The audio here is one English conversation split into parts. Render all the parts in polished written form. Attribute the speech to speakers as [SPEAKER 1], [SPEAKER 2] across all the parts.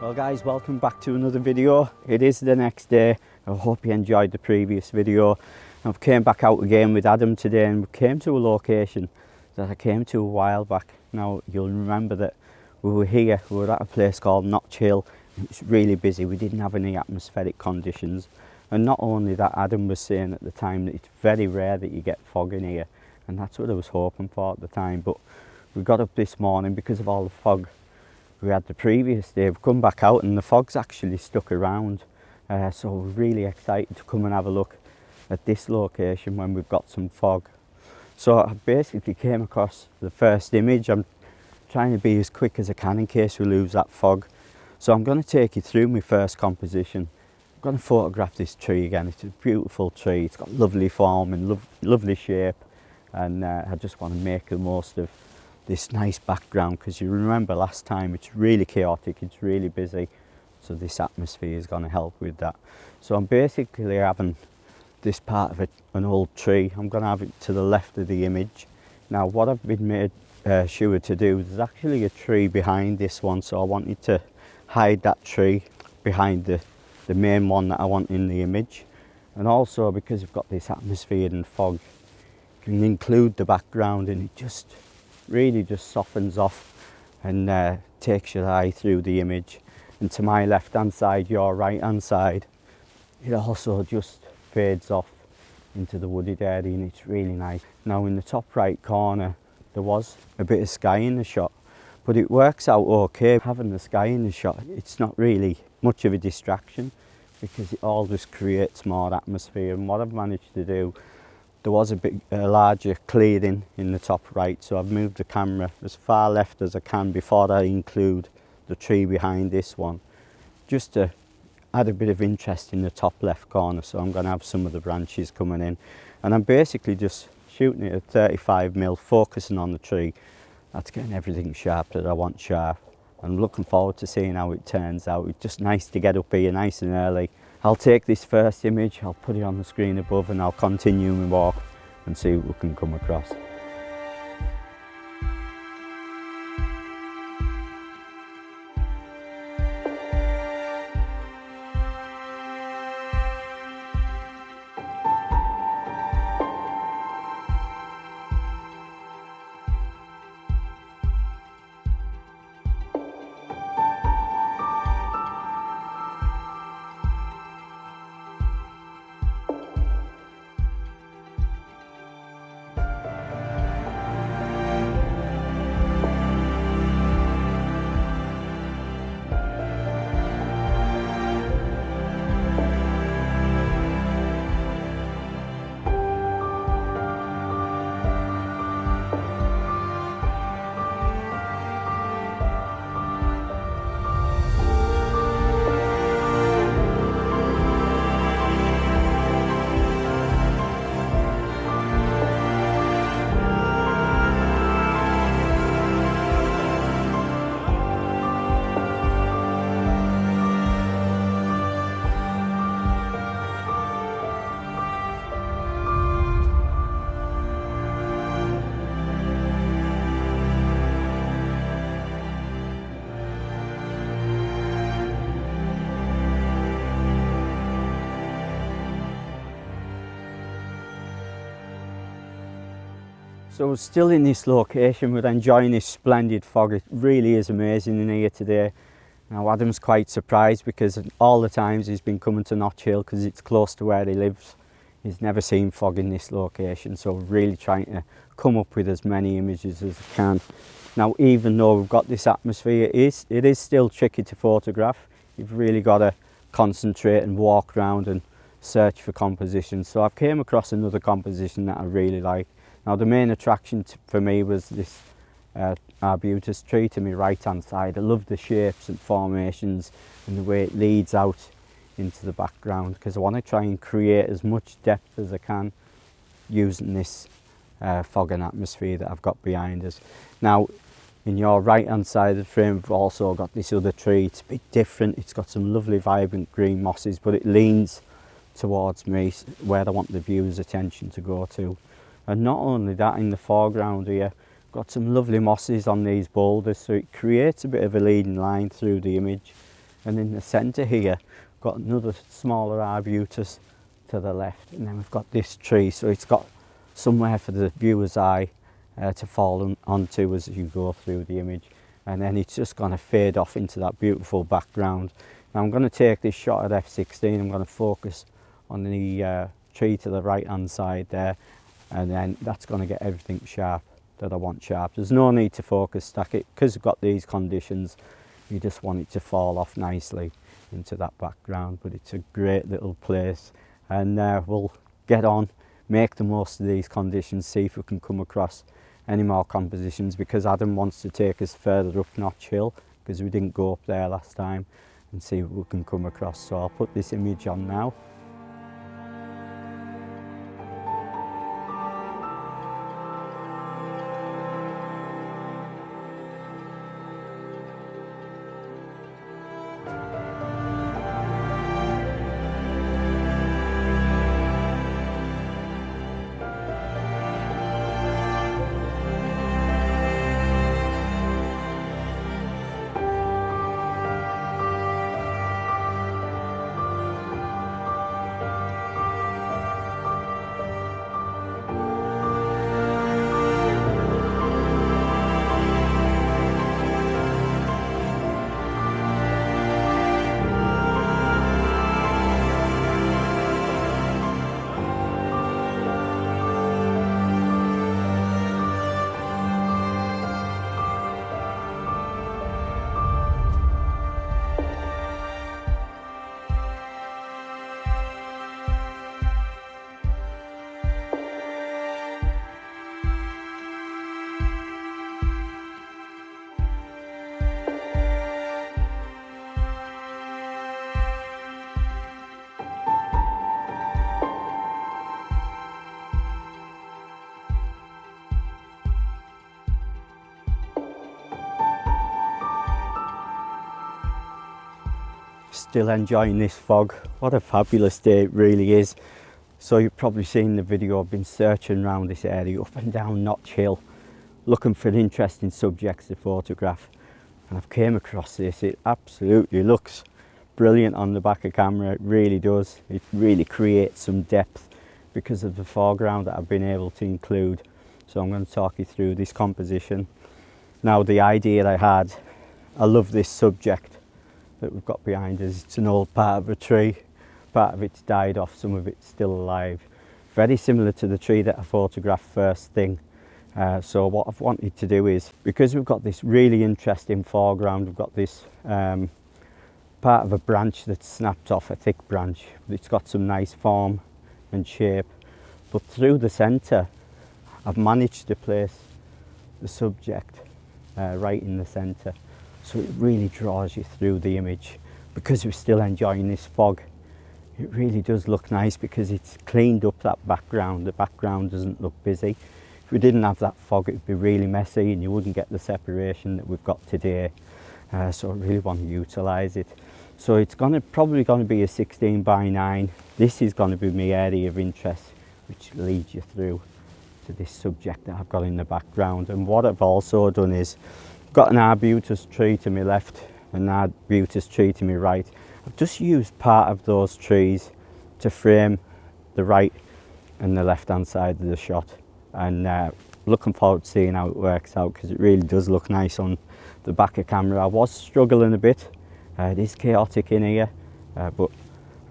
[SPEAKER 1] Well guys, welcome back to another video. It is the next day. I hope you enjoyed the previous video. I've came back out again with Adam today and we came to a location that I came to a while back. Now you'll remember that we were at a place called Notch Hill. It was really busy, we didn't have any atmospheric conditions. And not only that, Adam was saying at the time that it's very rare that you get fog in here. And that's what I was hoping for at the time. But we got up this morning because of all the fog we had the previous day. We've come back out and the fog's actually stuck around, so we're really excited to come and have a look at this location when we've got some fog. So I basically came across the first image. I'm trying to be as quick as I can in case we lose that fog. So I'm going to take you through my first composition. I'm going to photograph this tree again. It's a beautiful tree, it's got lovely form and lovely shape, and I just want to make the most of this nice background, because you remember last time it's really chaotic, it's really busy, so this atmosphere is going to help with that. So I'm basically having this part of an old tree. I'm going to have it to the left of the image. Now what I've been made sure to do, there's actually a tree behind this one, so I wanted to hide that tree behind the main one that I want in the image. And also because we've got this atmosphere and fog, you can include the background and it just really just softens off and takes your eye through the image. And to my left hand side, your right hand side, it also just fades off into the wooded area and it's really nice. Now in the top right corner there was a bit of sky in the shot, but it works out okay. Having the sky in the shot, it's not really much of a distraction because it all just creates more atmosphere. And what I've managed to do, there was a larger clearing in the top right, so I've moved the camera as far left as I can before I include the tree behind this one, just to add a bit of interest in the top left corner. So I'm going to have some of the branches coming in, and I'm basically just shooting it at 35mm, focusing on the tree. That's getting everything sharp that I want sharp. I'm looking forward to seeing how it turns out. It's just nice to get up here nice and early. I'll take this first image, I'll put it on the screen above and I'll continue my walk and see what we can come across. So we're still in this location, we're enjoying this splendid fog. It really is amazing in here today. Now Adam's quite surprised because all the times he's been coming to Notch Hill, because it's close to where he lives, he's never seen fog in this location. So we're really trying to come up with as many images as I can. Now even though we've got this atmosphere, it is still tricky to photograph. You've really got to concentrate and walk around and search for compositions. So I've came across another composition that I really like. Now the main attraction for me was this arbutus tree to my right hand side. I love the shapes and formations and the way it leads out into the background, because I want to try and create as much depth as I can using this fog and atmosphere that I've got behind us. Now in your right hand side of the frame we've also got this other tree. It's a bit different, it's got some lovely vibrant green mosses, but it leans towards me where I want the viewer's attention to go to. And not only that, in the foreground here, got some lovely mosses on these boulders, so it creates a bit of a leading line through the image. And in the centre here, got another smaller arbutus to the left, and then we've got this tree, so it's got somewhere for the viewer's eye to fall onto as you go through the image, and then it's just going to fade off into that beautiful background. Now I'm going to take this shot at f16. I'm going to focus on the tree to the right hand side there, and then that's going to get everything sharp that I want sharp. There's no need to focus stack it because we've got these conditions. You just want it to fall off nicely into that background, but it's a great little place, and we'll get on, make the most of these conditions, see if we can come across any more compositions, because Adam wants to take us further up Notch Hill because we didn't go up there last time, and see what we can come across. So I'll put this image on now. Still enjoying this fog. What a fabulous day it really is. So you've probably seen the video. I've been searching around this area up and down Notch Hill looking for interesting subjects to photograph, and I've came across this. It absolutely looks brilliant on the back of camera. It really does. It really creates some depth because of the foreground that I've been able to include. So I'm going to talk you through this composition. Now, the idea I had, I love this subject that we've got behind us. It's an old part of a tree. Part of it's died off, some of it's still alive. Very similar to the tree that I photographed first thing. So what I've wanted to do is, because we've got this really interesting foreground, we've got this part of a branch that's snapped off, a thick branch. It's got some nice form and shape. But through the centre, I've managed to place the subject right in the centre. So it really draws you through the image. Because we're still enjoying this fog, it really does look nice because it's cleaned up that background. The background doesn't look busy. If we didn't have that fog, it would be really messy and you wouldn't get the separation that we've got today. So I really want to utilise it. So it's probably going to be a 16:9. This is going to be my area of interest, which leads you through to this subject that I've got in the background. And what I've also done is, got an arbutus tree to my left, an arbutus tree to my right. I've just used part of those trees to frame the right and the left hand side of the shot, and looking forward to seeing how it works out, because it really does look nice on the back of camera. I was struggling a bit, it is chaotic in here, but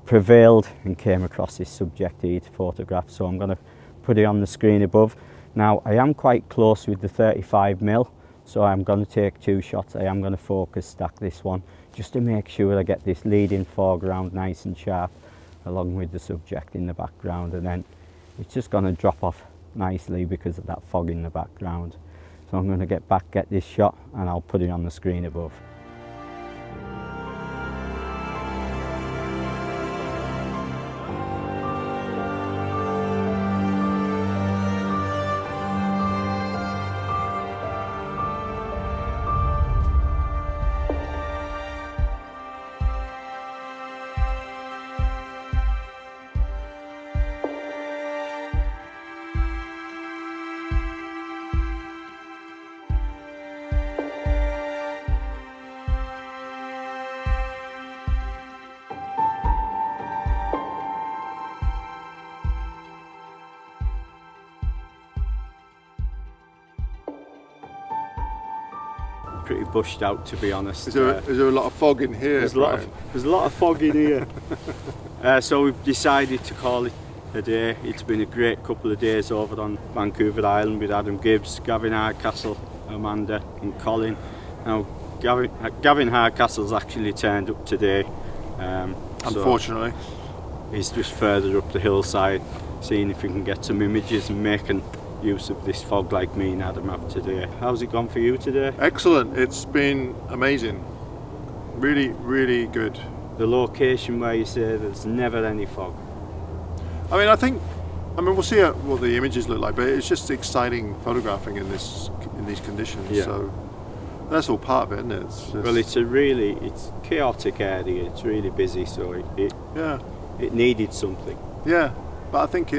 [SPEAKER 1] prevailed and came across this subject here to photograph. So I'm going to put it on the screen above. Now I am quite close with the 35mm, so I'm going to take two shots. I am going to focus stack this one just to make sure I get this leading foreground nice and sharp along with the subject in the background, and then it's just going to drop off nicely because of that fog in the background. So I'm going to get this shot and I'll put it on the screen above. pretty bushed out, to be honest.
[SPEAKER 2] Is there a lot of fog in here?
[SPEAKER 1] There's a lot of fog in here. So we've decided to call it a day. It's been a great couple of days over on Vancouver Island with Adam Gibbs, Gavin Hardcastle, Amanda and Colin. Now Gavin Hardcastle's actually turned up today.
[SPEAKER 2] Unfortunately.
[SPEAKER 1] So he's just further up the hillside, seeing if we can get some images and making use of this fog like me and Adam have today. How's it gone for you today?
[SPEAKER 2] Excellent. It's been amazing. Really, really good.
[SPEAKER 1] The location where you say there's never any fog.
[SPEAKER 2] I mean, we'll see what the images look like, but it's just exciting photographing in these conditions.
[SPEAKER 1] Yeah.
[SPEAKER 2] So that's all part of it, isn't it? It's just,
[SPEAKER 1] well, it's chaotic area. It's really busy, so it needed something.
[SPEAKER 2] Yeah, but I think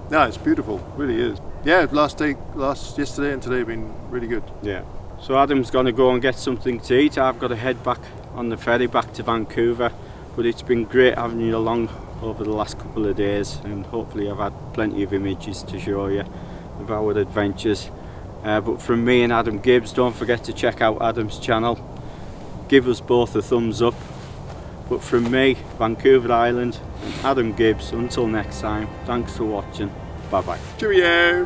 [SPEAKER 2] it's beautiful. It really is. Yeah, yesterday and today have been really good.
[SPEAKER 1] Yeah. So Adam's going to go and get something to eat. I've got to head back on the ferry back to Vancouver, but it's been great having you along over the last couple of days, and hopefully I've had plenty of images to show you of our adventures. But from me and Adam Gibbs, don't forget to check out Adam's channel. Give us both a thumbs up. But from me, Vancouver Island, and Adam Gibbs, until next time, thanks for watching. Bye bye.
[SPEAKER 2] Cheerio!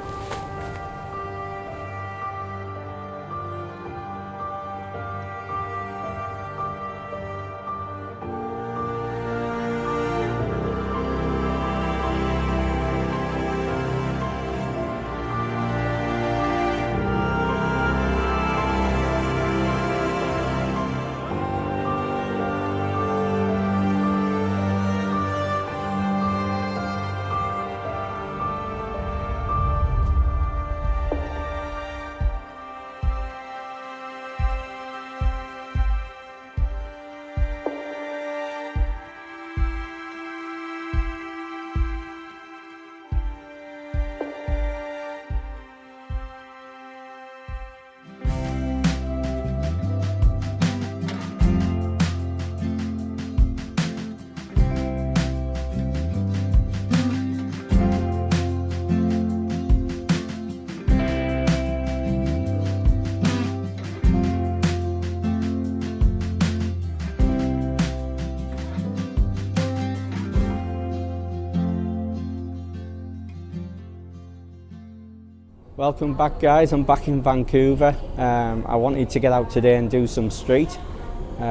[SPEAKER 1] Welcome back, guys. I'm back in Vancouver. I wanted to get out today and do some street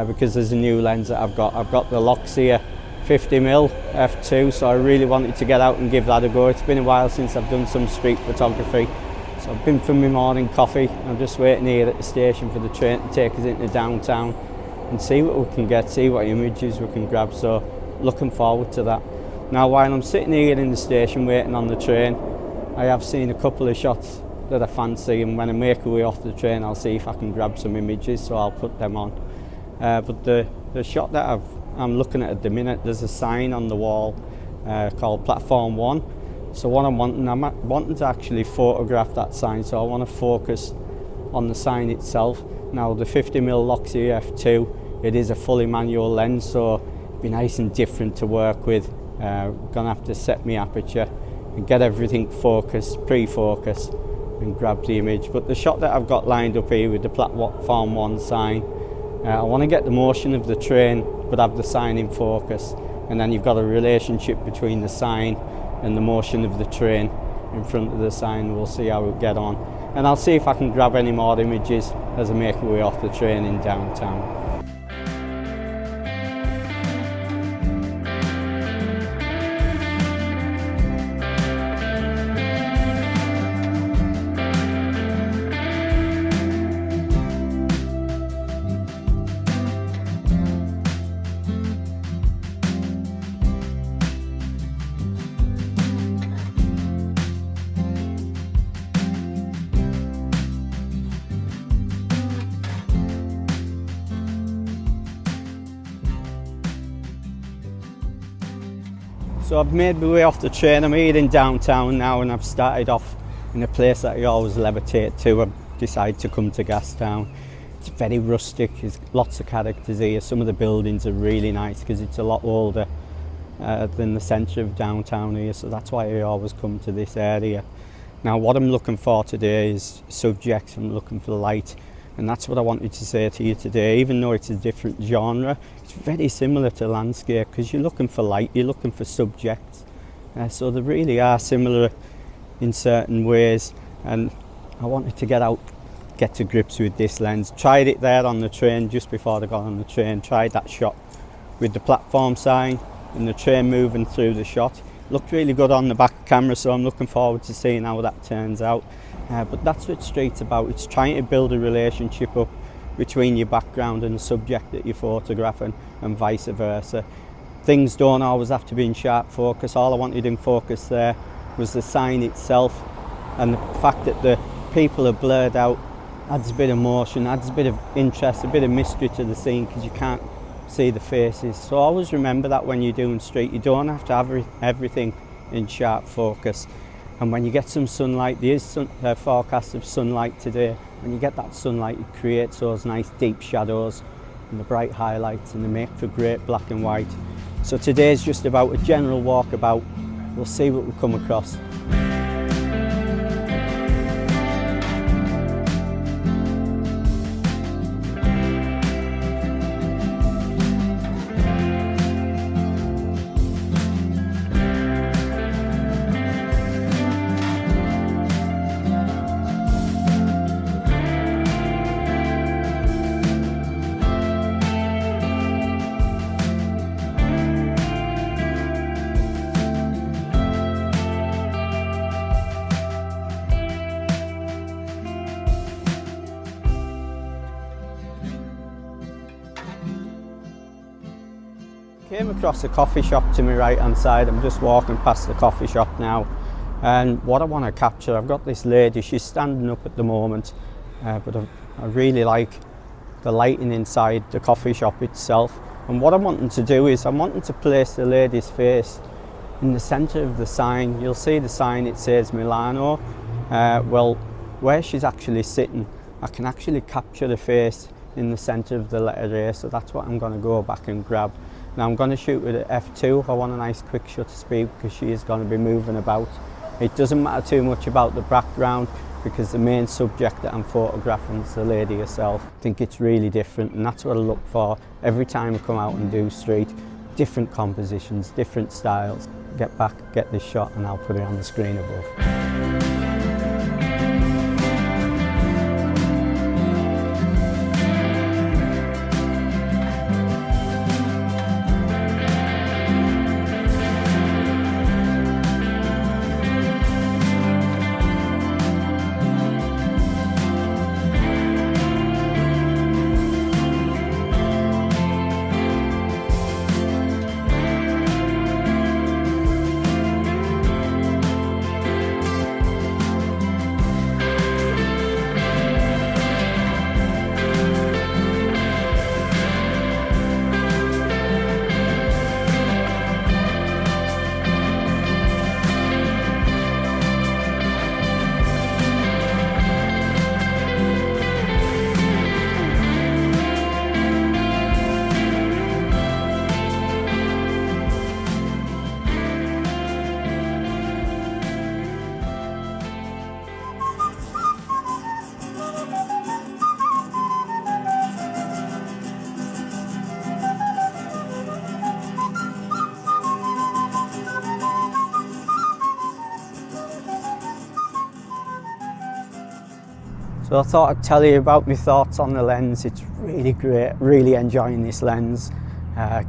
[SPEAKER 1] because there's a new lens that I've got. I've got the Loxia 50mm f2, so I really wanted to get out and give that a go. It's been a while since I've done some street photography, so I've been for my morning coffee. I'm just waiting here at the station for the train to take us into downtown and see what we can get, see what images we can grab, so looking forward to that. Now, while I'm sitting here in the station waiting on the train, I have seen a couple of shots that I fancy, and when I make my way off the train I'll see if I can grab some images, so I'll put them on. But the shot that I'm looking at the minute, there's a sign on the wall called Platform 1. So what I'm wanting to actually photograph that sign, so I want to focus on the sign itself. Now the 50mm Loxia f2, it is a fully manual lens, so it'll be nice and different to work with. Gonna have to set my aperture and get everything focused, pre-focus, and grab the image. But the shot that I've got lined up here with the Platform 1 sign, I want to get the motion of the train but have the sign in focus, and then you've got a relationship between the sign and the motion of the train in front of the sign. We'll see how we get on, and I'll see if I can grab any more images as I make my way off the train in downtown. So I've made my way off the train. I'm here in downtown now, and I've started off in a place that I always levitate to. I've decided to come to Gastown. It's very rustic, there's lots of characters here. Some of the buildings are really nice because it's a lot older than the centre of downtown here, so that's why I always come to this area. Now what I'm looking for today is subjects. I'm looking for light And that's what I wanted to say to you today. Even though it's a different genre, it's very similar to landscape, because you're looking for light, you're looking for subjects. So they really are similar in certain ways, and I wanted to get to grips with this lens. Tried it there on the train just before I got on the train, tried that shot with the platform sign and the train moving through the shot. Looked really good on the back camera, so I'm looking forward to seeing how that turns out. But that's what street's about. It's trying to build a relationship up between your background and the subject that you're photographing, and vice versa. Things don't always have to be in sharp focus. All I wanted in focus there was the sign itself, and the fact that the people are blurred out adds a bit of motion, adds a bit of interest, a bit of mystery to the scene, because you can't see the faces. So always remember that when you're doing street, you don't have to have everything in sharp focus. And when you get some sunlight, there is a forecast of sunlight today. When you get that sunlight, it creates those nice deep shadows and the bright highlights, and they make for great black and white. So today's just about a general walkabout. We'll see what we come across. Came across a coffee shop to my right hand side. I'm just walking past the coffee shop now, and what I want to capture, I've got this lady, she's standing up at the moment, but I really like the lighting inside the coffee shop itself. And what I'm wanting to do is I'm wanting to place the lady's face in the centre of the sign. You'll see the sign, it says Milano. Well, where she's actually sitting, I can actually capture the face in the centre of the letter A, so that's what I'm going to go back and grab. Now I'm going to shoot with an f2. I want a nice quick shutter speed, because she is going to be moving about. It doesn't matter too much about the background, because the main subject that I'm photographing is the lady herself. I think it's really different, and that's what I look for every time I come out and do street. Different compositions, different styles. Get back, get this shot, and I'll put it on the screen above. So I thought I'd tell you about my thoughts on the lens. It's really great, really enjoying this lens.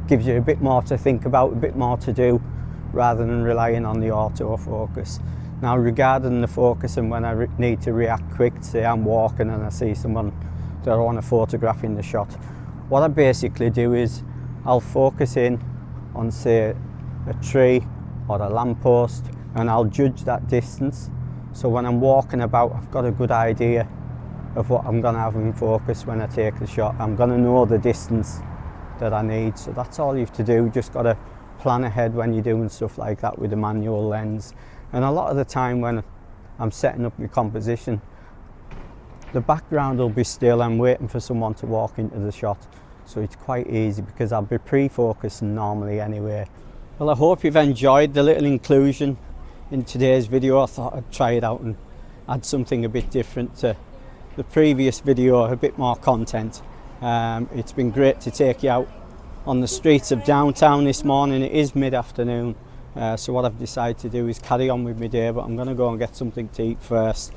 [SPEAKER 1] Gives you a bit more to think about, a bit more to do, rather than relying on the autofocus. Now regarding the focus, and when I need to react quick, say I'm walking and I see someone that I want to photograph in the shot, what I basically do is I'll focus in on, say, a tree or a lamppost, and I'll judge that distance. So when I'm walking about, I've got a good idea of what I'm going to have in focus when I take the shot. I'm going to know the distance that I need. So that's all you have to do. Just got to plan ahead when you're doing stuff like that with a manual lens. And a lot of the time when I'm setting up my composition, the background will be still. I'm waiting for someone to walk into the shot. So it's quite easy, because I'll be pre-focusing normally anyway. Well, I hope you've enjoyed the little inclusion in today's video. I thought I'd try it out and add something a bit different to the previous video a bit more content. It's been great to take you out on the streets of downtown this morning. It is mid-afternoon, so what I've decided to do is carry on with my day, but I'm going to go and get something to eat first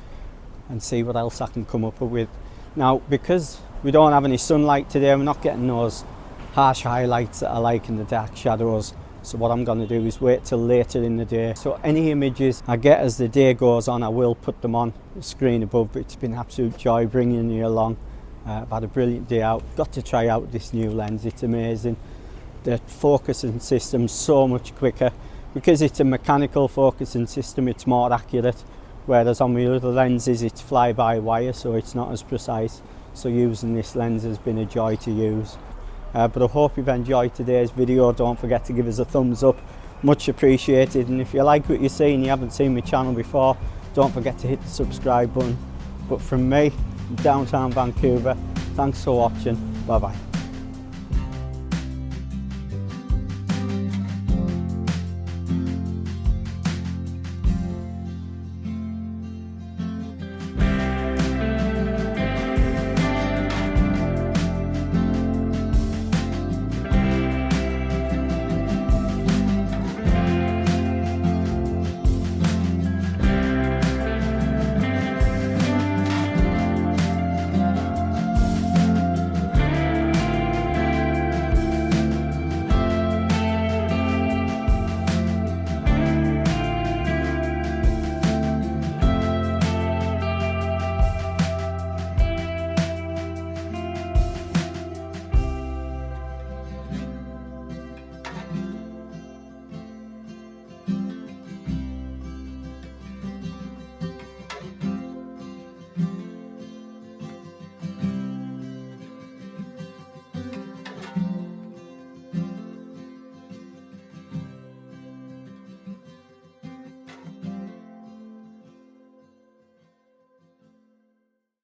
[SPEAKER 1] and see what else I can come up with. Now, because we don't have any sunlight today, we're not getting those harsh highlights that I like in the dark shadows. So what I'm going to do is wait till later in the day. So any images I get as the day goes on, I will put them on the screen above. But it's been an absolute joy bringing you along. I've had a brilliant day out. Got to try out this new lens. It's amazing. The focusing system's so much quicker. Because it's a mechanical focusing system, it's more accurate. Whereas on the other lenses, it's fly-by-wire, so it's not as precise. So using this lens has been a joy to use. But I hope you've enjoyed today's video. Don't forget to give us a thumbs up, much appreciated. And if you like what you see and you haven't seen my channel before, don't forget to hit the subscribe button. But from me, downtown Vancouver, thanks for watching. Bye bye.